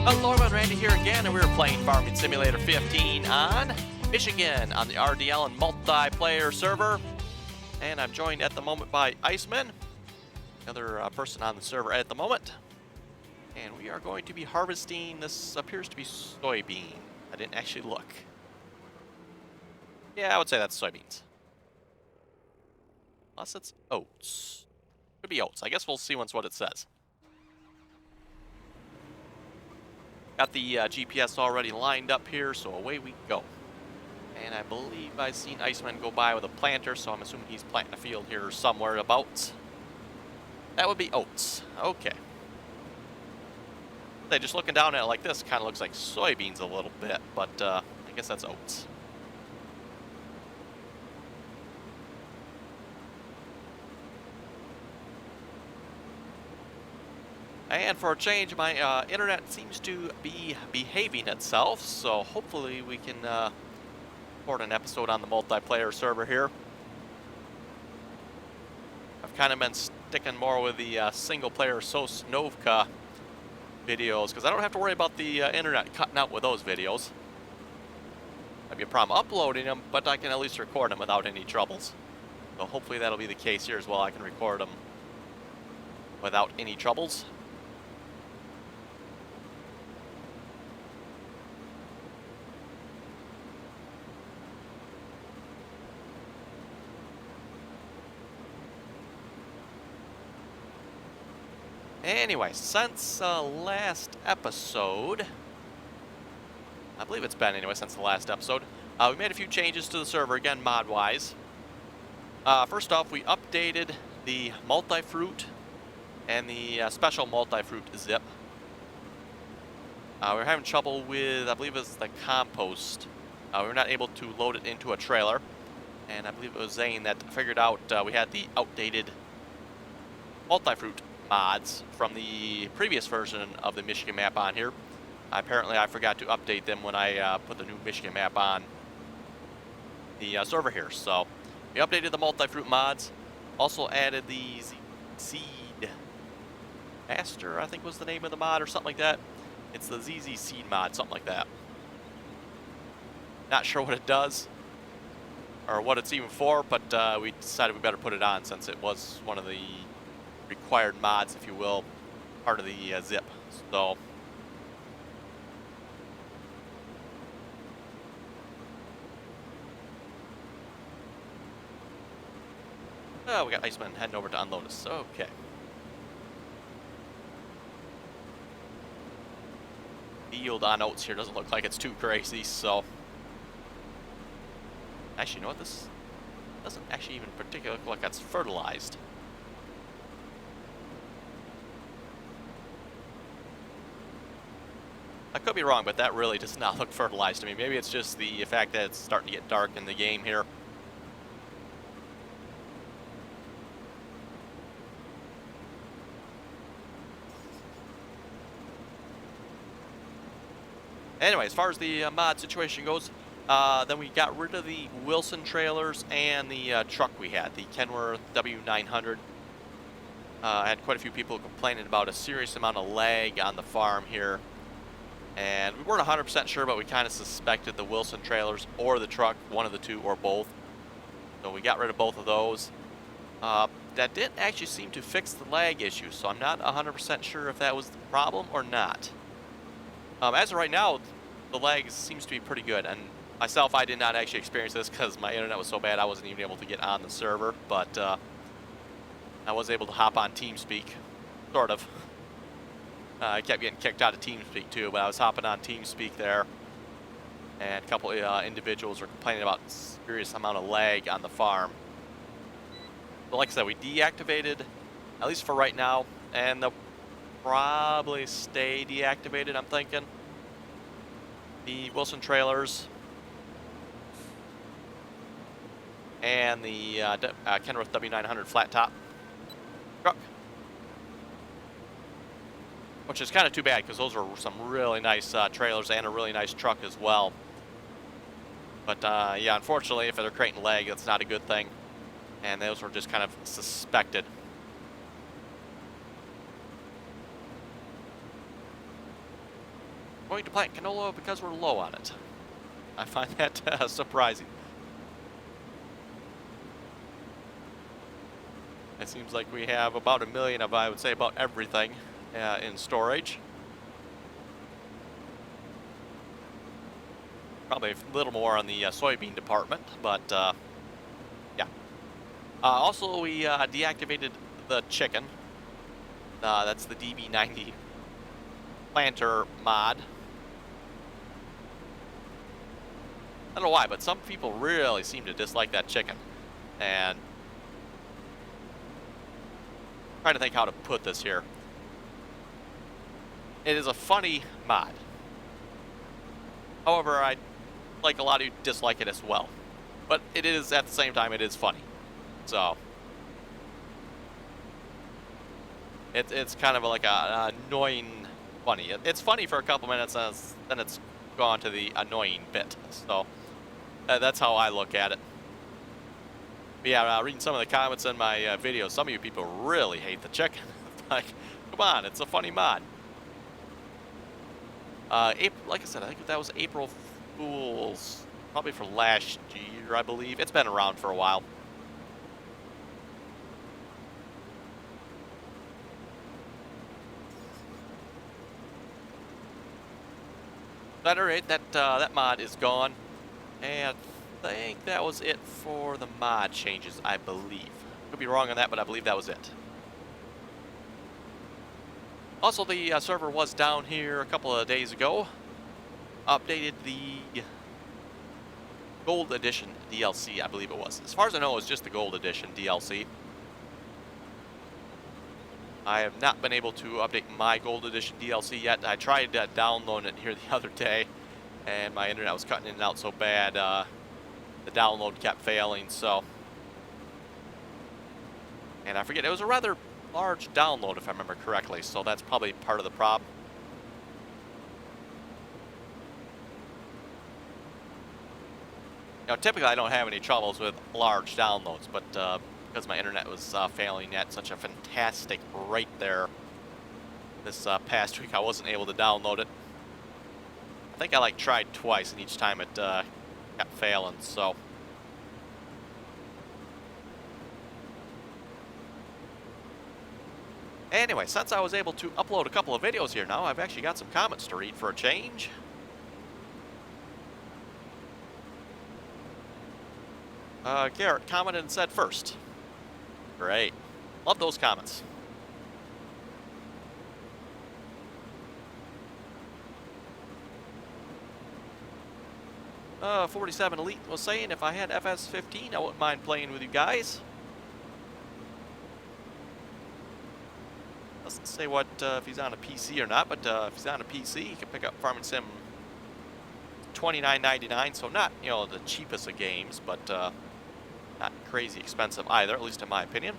Hello, everyone, Randy here again, and we're playing Farming Simulator 15 on Michigan on the RDAllen multiplayer server. And I'm joined at the moment by Iceman, another person on the server at the moment. And we are going to be harvesting, this appears to be soybean. I didn't actually look. Yeah, I would say that's soybeans. Unless it's oats. Could be oats. I guess we'll see once what it says. Got the GPS already lined up here, so away we go. And I believe I've seen Iceman go by with a planter, so I'm assuming he's planting a field here somewhere about. That would be oats. Okay. Just looking down at it like this, kind of looks like soybeans a little bit, but I guess that's oats. And for a change, my internet seems to be behaving itself, so hopefully we can record an episode on the multiplayer server here. I've kind of been sticking more with the single-player Sosnovka videos, because I don't have to worry about the internet cutting out with those videos. I'd be a problem uploading them, but I can at least record them without any troubles. So hopefully that'll be the case here as well. I can record them without any troubles. Anyway, since last episode, I believe it's been anyway since the last episode, we made a few changes to the server, again mod-wise. First off, we updated the multi-fruit and the special multi-fruit zip. We were having trouble with, I believe it was the compost. We were not able to load it into a trailer, and I believe it was Zane that figured out we had the outdated multi-fruit mods from the previous version of the Michigan map on here. Apparently I forgot to update them when I put the new Michigan map on the server here. So we updated the multi-fruit mods, also added the Seed Master, I think was the name of the mod, or something like that. It's the ZZ Seed mod, something like that. Not sure what it does or what it's even for, but we decided we better put it on since it was one of the required mods, if you will, part of the zip. So we got Iceman heading over to unload us. Okay. The yield on oats here doesn't look like it's too crazy, so actually, you know what, this doesn't actually even particularly look like it's fertilized. I could be wrong, but that really does not look fertilized to me. Maybe it's just the fact that it's starting to get dark in the game here. Anyway, as far as the mod situation goes, then we got rid of the Wilson trailers and the truck we had, the Kenworth W900. I had quite a few people complaining about a serious amount of lag on the farm here. And we weren't 100% sure, but we kind of suspected the Wilson trailers or the truck, one of the two or both. So we got rid of both of those. That didn't actually seem to fix the lag issue, so I'm not 100% sure if that was the problem or not. As of right now, the lag seems to be pretty good. And myself, I did not actually experience this because my internet was so bad I wasn't even able to get on the server. But I was able to hop on TeamSpeak, sort of. I kept getting kicked out of TeamSpeak too, but I was hopping on TeamSpeak there, and a couple individuals were complaining about serious amount of lag on the farm. But like I said, we deactivated, at least for right now, and they'll probably stay deactivated, I'm thinking. The Wilson trailers and the Kenworth W900 flat top truck. Which is kind of too bad because those are some really nice trailers and a really nice truck as well. But yeah, unfortunately, if they're creating lag, that's not a good thing. And those were just kind of suspected. Going to plant canola because we're low on it. I find that surprising. It seems like we have about 1 million of, I would say, about everything in storage. Probably a little more on the soybean department, but yeah. Also, we deactivated the chicken. That's the DB90 planter mod. I don't know why, but some people really seem to dislike that chicken. And I'm trying to think how to put this here. It is a funny mod. However, I like a lot of you dislike it as well. But it is, at the same time, it is funny. So it's kind of like an annoying funny. It's funny for a couple minutes, and then it's gone to the annoying bit. So that's how I look at it. But yeah, reading some of the comments in my videos, some of you people really hate the chicken. Like, come on, it's a funny mod. Like I said, I think that was April Fool's, probably for last year, I believe. It's been around for a while. But alright, that mod is gone, and I think that was it for the mod changes, I believe. Could be wrong on that, but I believe that was it. Also, the server was down here a couple of days ago. Updated the Gold Edition DLC, I believe it was. As far as I know, it was just the Gold Edition DLC. I have not been able to update my Gold Edition DLC yet. I tried downloading it here the other day, and my internet was cutting in and out so bad, the download kept failing, so. And I forget, it was a rather large download if I remember correctly, so that's probably part of the problem. You know, typically I don't have any troubles with large downloads, but because my internet was failing at such a fantastic rate there this past week, I wasn't able to download it. I think I tried twice, and each time it kept failing, so. Anyway, since I was able to upload a couple of videos here now, I've actually got some comments to read for a change. Garrett commented and said first. Great. Love those comments. Uh, 47 Elite was saying if I had FS15, I wouldn't mind playing with you guys. Doesn't say what if he's on a PC or not, but if he's on a PC, he can pick up Farming Sim $29.99, so not, you know, the cheapest of games, but not crazy expensive either, at least in my opinion.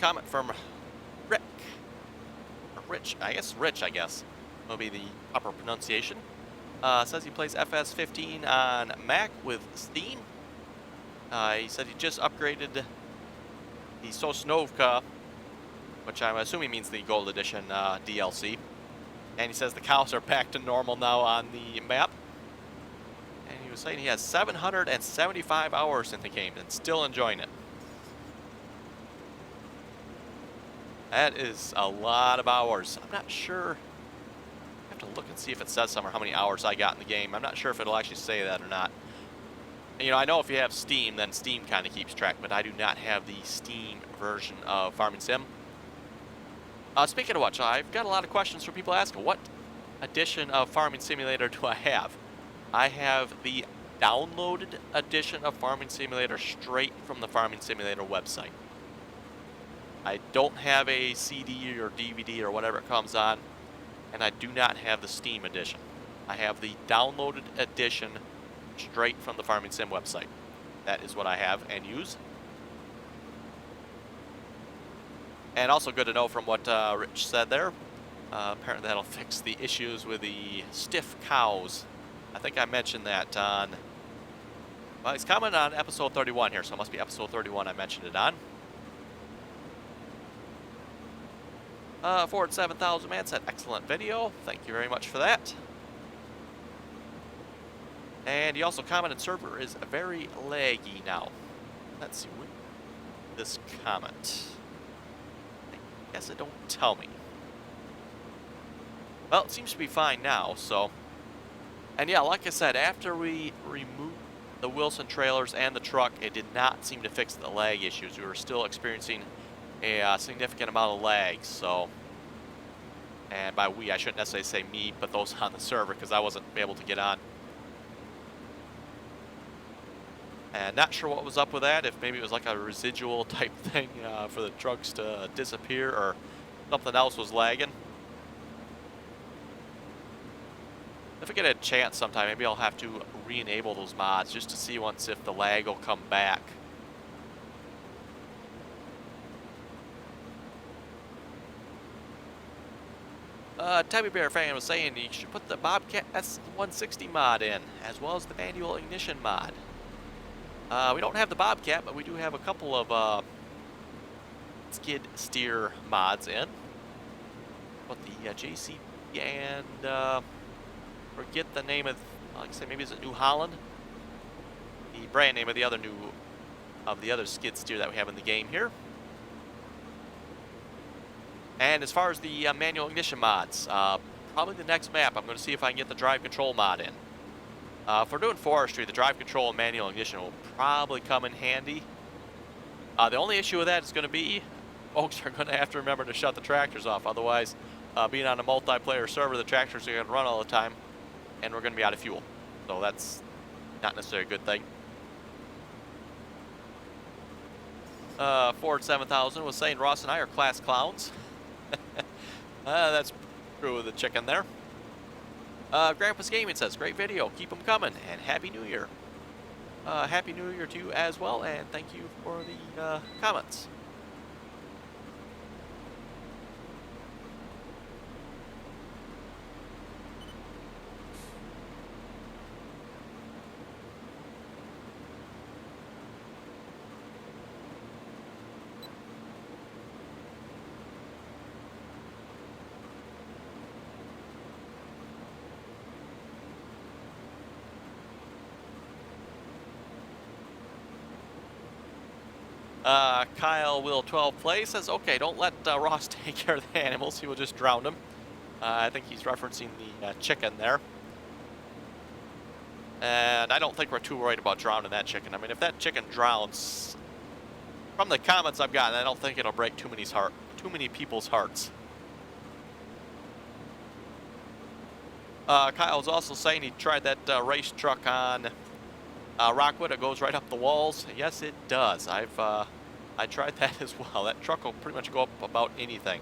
Comment from Rick. Or Rich, I guess. Will be the proper pronunciation. Says he plays FS15 on Mac with Steam. He said he just upgraded the Sosnovka, which I'm assuming means the Gold Edition DLC. And he says the cows are back to normal now on the map. And he was saying he has 775 hours in the game and still enjoying it. That is a lot of hours. I'm not sure. I have to look and see if it says somewhere how many hours I got in the game. I'm not sure if it'll actually say that or not. You know, I know if you have Steam, then Steam kind of keeps track, but I do not have the Steam version of Farming Sim. Speaking of which, I've got a lot of questions from people asking, what edition of Farming Simulator do I have? I have the downloaded edition of Farming Simulator straight from the Farming Simulator website. I don't have a CD or DVD or whatever it comes on, and I do not have the Steam edition. I have the downloaded edition straight from the Farming Sim website. That is what I have and use. And also good to know from what Rich said there. Apparently that'll fix the issues with the stiff cows. I think I mentioned that on... Well, he's commenting on episode 31 here, so it must be episode 31 I mentioned it on. Ford 7000 man said, excellent video. Thank you very much for that. And he also commented, server is very laggy now. Let's see, this comment. I guess it don't tell me. Well, it seems to be fine now, so. And yeah, like I said, after we removed the Wilson trailers and the truck, it did not seem to fix the lag issues. We were still experiencing a significant amount of lag, so. And by we, I shouldn't necessarily say me, but those on the server, because I wasn't able to get on. And not sure what was up with that, if maybe it was like a residual type thing for the trucks to disappear, or something else was lagging. If I get a chance sometime, maybe I'll have to re-enable those mods just to see once if the lag will come back. Tabby Bear fan was saying you should put the Bobcat S160 mod in, as well as the manual ignition mod. We don't have the Bobcat, but we do have a couple of skid steer mods in. But the JC and forget the name of, like I said, maybe it's New Holland. The brand name of the other skid steer that we have in the game here. And as far as the manual ignition mods, probably the next map, I'm going to see if I can get the drive control mod in. If we're doing forestry, the drive control and manual ignition will probably come in handy. The only issue with that is going to be, folks are going to have to remember to shut the tractors off. Otherwise, being on a multiplayer server, the tractors are going to run all the time, and we're going to be out of fuel. So that's not necessarily a good thing. Ford 7000 was saying Ross and I are class clowns. That's true with the chicken there. Grandpa's Gaming says, great video, keep them coming, and Happy New Year. Happy New Year to you as well, and thank you for the comments. Kyle Will 12 Play says, okay, don't let Ross take care of the animals. He will just drown them. I think he's referencing the chicken there. And I don't think we're too worried about drowning that chicken. I mean, if that chicken drowns, from the comments I've gotten, I don't think it'll break too many people's hearts. Kyle's also saying he tried that race truck on Rockwood. It goes right up the walls. Yes, it does. I tried that as well. That truck will pretty much go up about anything.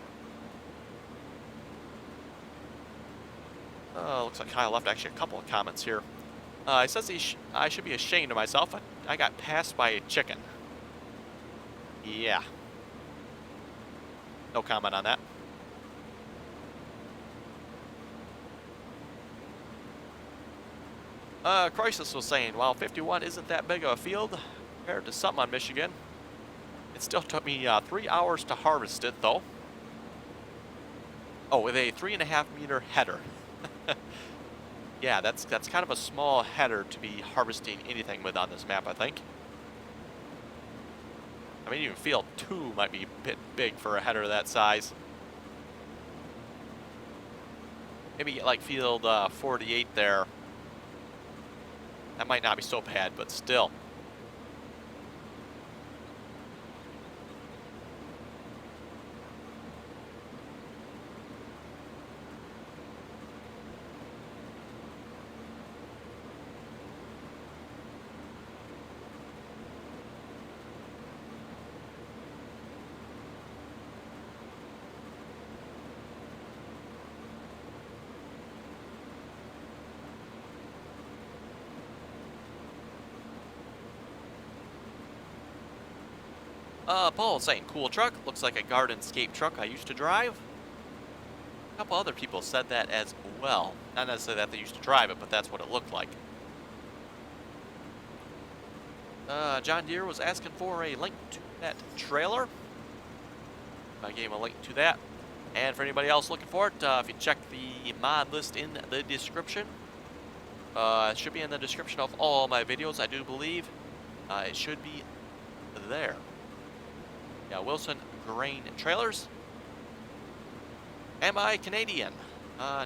Looks like Kyle left actually a couple of comments here. He says I should be ashamed of myself. I got passed by a chicken. Yeah. No comment on that. Crisis was saying, while 51 isn't that big of a field compared to something on Michigan, it still took me 3 hours to harvest it, though. Oh, with a 3.5 meter header. Yeah, that's kind of a small header to be harvesting anything with on this map, I think. I mean, even field 2 might be a bit big for a header that size. Maybe like field 48 there. That might not be so bad, but still. Paul saying, cool truck. Looks like a Gardenscape truck I used to drive. A couple other people said that as well. Not necessarily that they used to drive it, but that's what it looked like. John Deere was asking for a link to that trailer. I gave him a link to that. And for anybody else looking for it, if you check the mod list in the description, it should be in the description of all my videos, I do believe. It should be there. Yeah, Wilson Grain Trailers. Am I Canadian?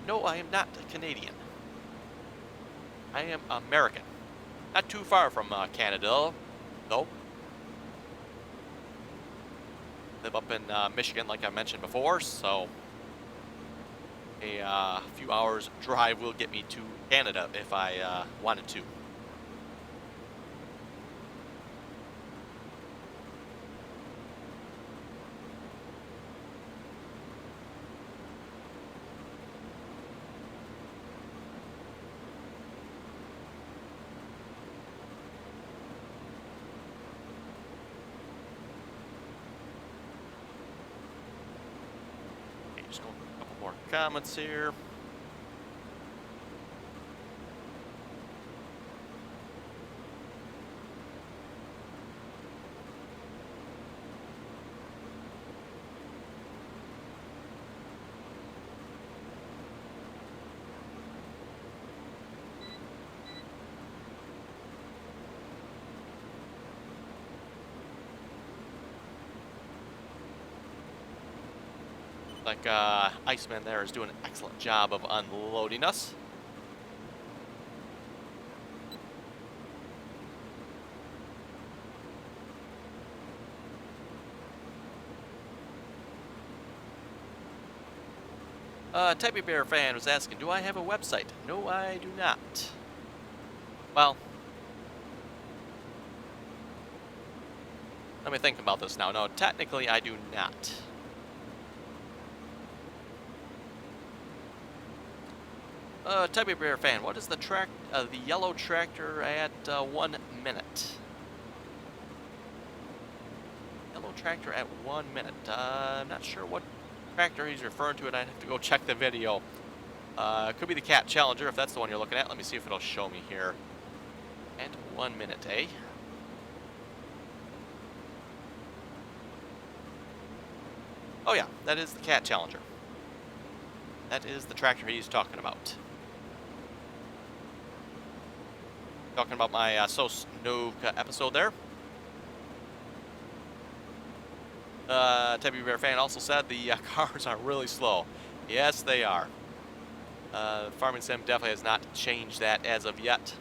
No, I am not Canadian. I am American. Not too far from Canada, though. Live up in Michigan, like I mentioned before, so a few hours drive will get me to Canada if I wanted to. Just going a couple more comments here. Like Iceman there is doing an excellent job of unloading us. Teddy Bear fan was asking, do I have a website? No, I do not. Well, let me think about this now. No, technically I do not. Tubby Bear fan, what is the yellow tractor at 1 minute? Yellow tractor at 1 minute. I'm not sure what tractor he's referring to, and I'd have to go check the video. Could be the Cat Challenger if that's the one you're looking at. Let me see if it'll show me here. At 1 minute, eh? Oh yeah, that is the Cat Challenger. That is the tractor he's talking about. Talking about my Sosnovka episode there. Teddy Bear fan also said the cars are really slow. Yes, they are. Farming Sim definitely has not changed that as of yet.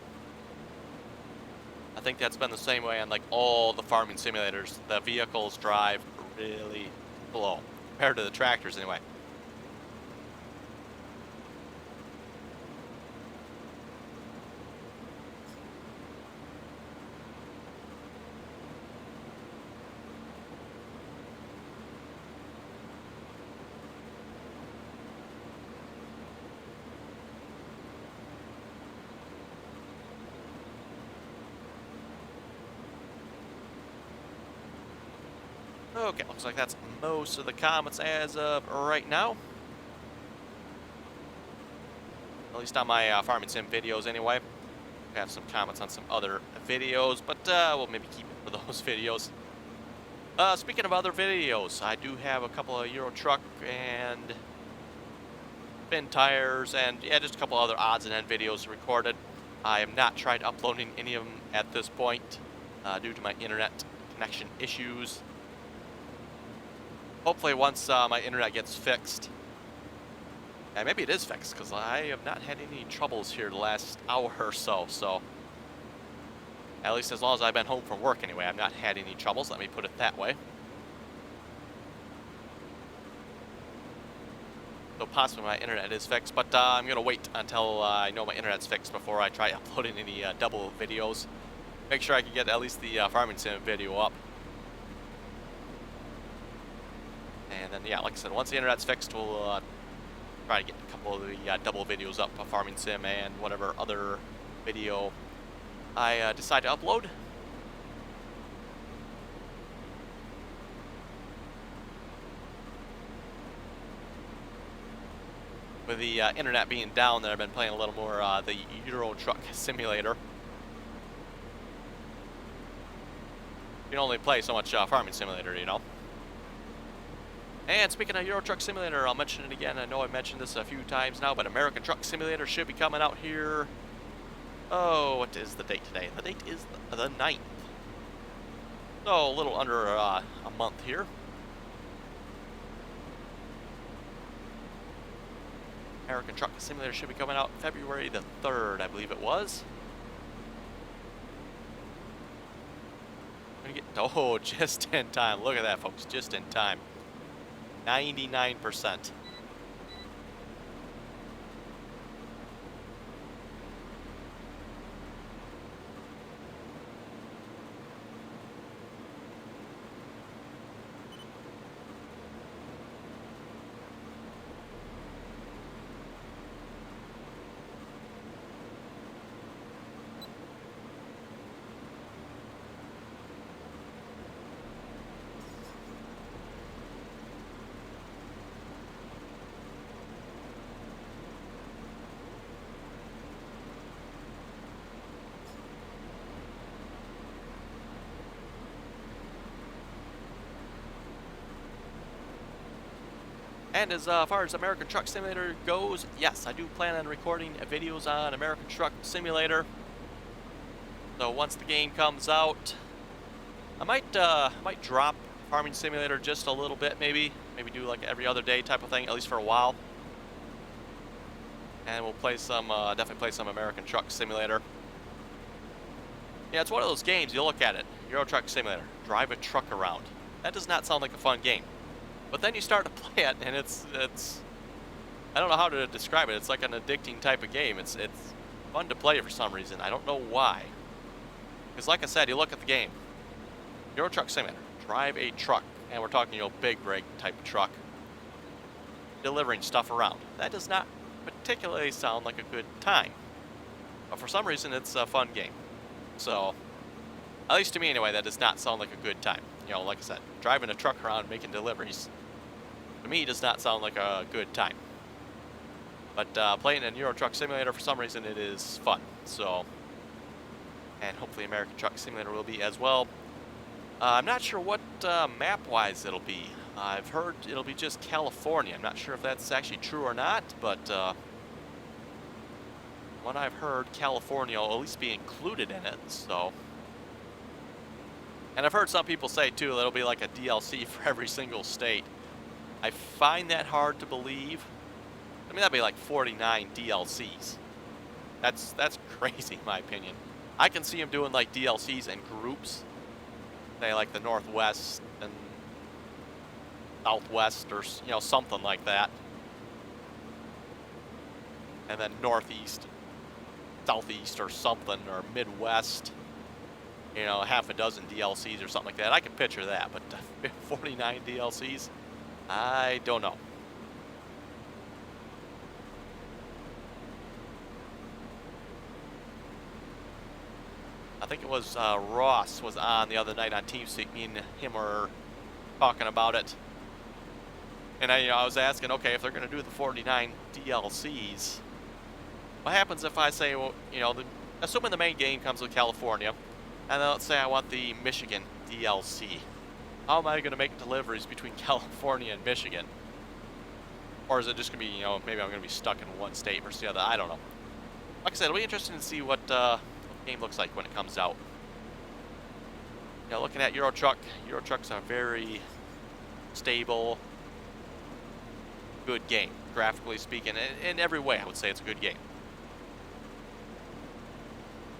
I think that's been the same way on like all the farming simulators. The vehicles drive really slow compared to the tractors anyway. Okay, looks like that's most of the comments as of right now. At least on my Farming Sim videos anyway. I have some comments on some other videos, but we'll maybe keep it for those videos. Speaking of other videos, I do have a couple of Euro Truck and bin tires and yeah, just a couple other odds and end videos recorded. I am not tried uploading any of them at this point due to my internet connection issues. Hopefully once my internet gets fixed, and maybe it is fixed because I have not had any troubles here the last hour or so, at least as long as I've been home from work anyway, I've not had any troubles, let me put it that way. So possibly my internet is fixed, but I'm going to wait until I know my internet's fixed before I try uploading any double videos. Make sure I can get at least the Farming Sim video up. And then, yeah, like I said, once the internet's fixed, we'll try to get a couple of the double videos up of Farming Sim and whatever other video I decide to upload. with the internet being down there, I've been playing a little more the Euro Truck Simulator. You can only play so much Farming Simulator, you know. And speaking of Euro Truck Simulator, I'll mention it again. I know I've mentioned this a few times now, but American Truck Simulator should be coming out here. Oh, what is the date today? The date is the 9th. So a little under a month here. American Truck Simulator should be coming out February the 3rd, I believe it was. Oh, just in time. Look at that, folks. Just in time. 99%. And as far as American Truck Simulator goes, yes, I do plan on recording videos on American Truck Simulator. So once the game comes out, I might drop Farming Simulator just a little bit, maybe do like every other day type of thing, at least for a while. And we'll play some, definitely play some American Truck Simulator. Yeah, it's one of those games, you look at it, Euro Truck Simulator, drive a truck around. That does not sound like a fun game. But then you start to play it, and it's I don't know how to describe it. It's like an addicting type of game. It's fun to play for some reason. I don't know why. Because like I said, you look at the game. Euro Truck Simulator. Drive a truck. And we're talking, you know, big rig type of truck. Delivering stuff around. That does not particularly sound like a good time. But for some reason, it's a fun game. So, at least to me anyway, that does not sound like a good time. You know, like I said, driving a truck around making deliveries, to me, does not sound like a good time. But playing in Euro Truck Simulator, for some reason, it is fun. So, and hopefully American Truck Simulator will be as well. I'm not sure what map-wise it'll be. I've heard it'll be just California. I'm not sure if that's actually true or not, but what I've heard, California will at least be included in it, so. And I've heard some people say, too, that it'll be like a DLC for every single state. I find that hard to believe. I mean, that'd be like 49 DLCs. That's crazy, in my opinion. I can see them doing, like, DLCs in groups. Say, like, the Northwest and Southwest or, you know, something like that. And then Northeast, Southeast or something, or Midwest. You know, half a dozen DLCs or something like that. I can picture that, but 49 DLCs? I don't know. I think it was Ross was on the other night on TeamSpeak. Me and him were talking about it. And I was asking, okay, if they're going to do the 49 DLCs, what happens if I say, well, you know, assuming the main game comes with California, and then let's say I want the Michigan DLC. How am I going to make deliveries between California and Michigan? Or is it just going to be, you know, maybe I'm going to be stuck in one state versus the other? I don't know. Like I said, it'll be interesting to see what the game looks like when it comes out. You know, looking at Euro Truck, Euro Truck's a very stable, good game, graphically speaking. In every way, I would say it's a good game.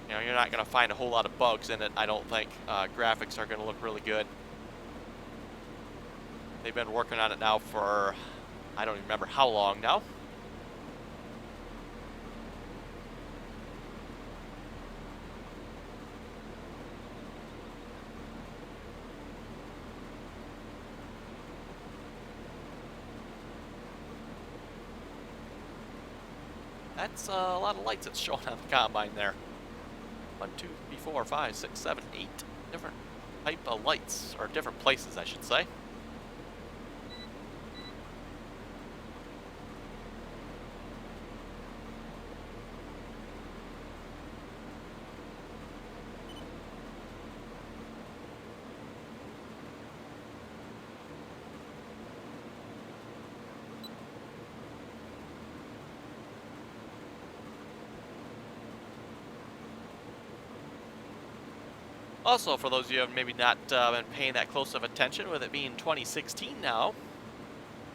You know, you're not going to find a whole lot of bugs in it, I don't think. Graphics are going to look really good. They've been working on it now for, I don't even remember how long now. That's a lot of lights that's showing on the combine there. 1, 2, 3, 4, 5, 6, 7, 8 different type of lights, or different places, I should say. Also, for those of you who have maybe not been paying that close of attention, with it being 2016 now,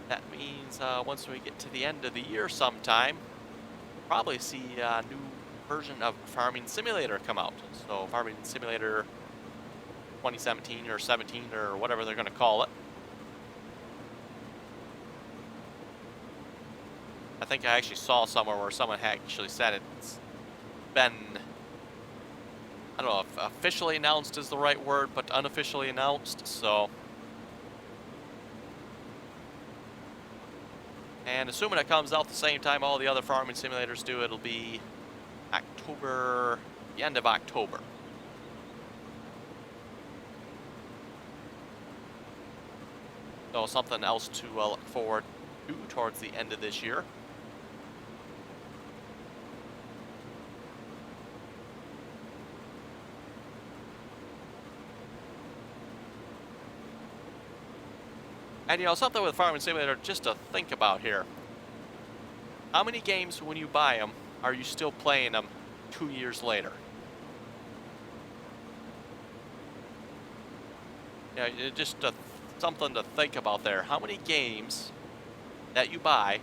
that means once we get to the end of the year sometime, we'll probably see a new version of Farming Simulator come out. So Farming Simulator 2017 or 17 or whatever they're going to call it. I think I actually saw somewhere where someone actually said it's been, I don't know if officially announced is the right word, but unofficially announced, so. And assuming it comes out the same time all the other farming simulators do, it'll be October, the end of October. So something else to look forward to towards the end of this year. And, you know, something with Farming Simulator just to think about here. How many games, when you buy them, are you still playing them 2 years later? Yeah, just something to think about there. How many games that you buy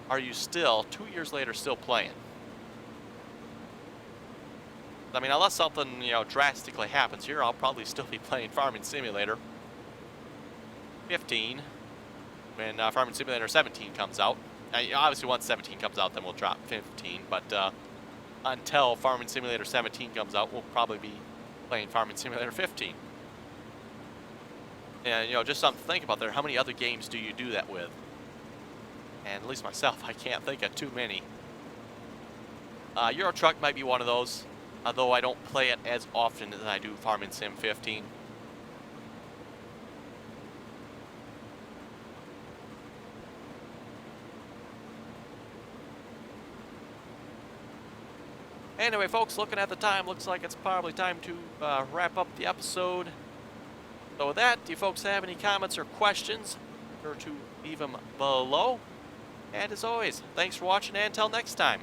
are you still, 2 years later, still playing? I mean, unless something, you know, drastically happens here, I'll probably still be playing Farming Simulator 15 when Farming Simulator 17 comes out. Obviously, once 17 comes out, then we'll drop 15. But until Farming Simulator 17 comes out, we'll probably be playing Farming Simulator 15. And, you know, just something to think about there. How many other games do you do that with? And at least myself, I can't think of too many. Euro Truck might be one of those, although I don't play it as often as I do Farming Sim 15. Anyway, folks, looking at the time, looks like it's probably time to wrap up the episode. So with that, do you folks have any comments or questions? Be sure to leave them below. And as always, thanks for watching, and until next time.